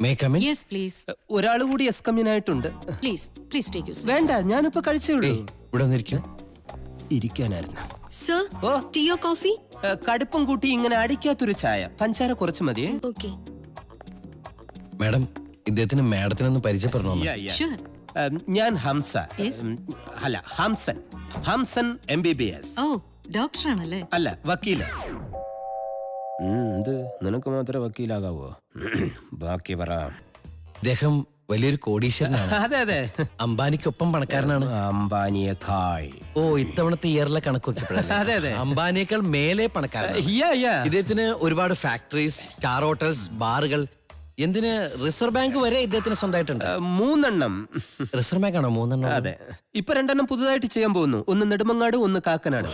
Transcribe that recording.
May I come in? Yes, please. ഒരാൾ കൂടി എസ്കമ്മിനായിട്ടുണ്ട്. Please take your seat. വേണ്ട, ഞാനിപ്പോ കഴിച്ചേ ഉള്ളൂ. ഇവിടെ വന്നിരിക്കും. ഇരിക്കാനായിരുന്നു. Sir, Oh. tea or coffee? കടുപ്പം കൂട്ടി ഇങ്ങനെ അടിക്കാത്തൊരു ചായ. പഞ്ചാര കുറച്ച് മതിയേ. Okay. മാഡം, ഇദ്ദേഹത്തിന് മാഡത്തിനൊന്ന് പരിചയപ്പെടണമെന്ന്. Sure. ഞാൻ ഹംസ. Yes. അല്ല, ഹംസൻ MBBS. Oh, doctor ആണല്ലേ? അല്ല, വക്കീല. എന്ത് നിനക്ക് മാത്രമേ വക്കീലാകാവോ? ബാക്കി പറ. ഇദ്ദേഹം വലിയൊരു കോടീശ്വരനാണ്. അതെ. അംബാനിക്കൊപ്പം പണക്കാരനാണ്. അംബാനിയേക്കാൾ. ഓ, ഇത്തവണത്തെ ഇയറിലെ കണക്ക് അതെ. നോക്കിയപ്പോഴല്ലേ അംബാനിയേക്കാൾ മേലെ പണക്കാരനാണ്. ഇദ്ദേഹത്തിന് ഒരുപാട് ഫാക്ടറീസ്, സ്റ്റാർ ഹോട്ടൽസ്, ബാറുകൾ, എന്തിന് റിസർവ് ബാങ്ക് വരെ ഇദ്ദേഹത്തിന് സ്വന്തമായിട്ടുണ്ട്. 3 റിസർവ് ബാങ്ക് ആണോ 3? അതെ. ഇപ്പൊ 2 പുതുതായിട്ട് ചെയ്യാൻ പോകുന്നു. ഒന്ന് നെടുമങ്ങാട്, ഒന്ന് കാക്കനാട്.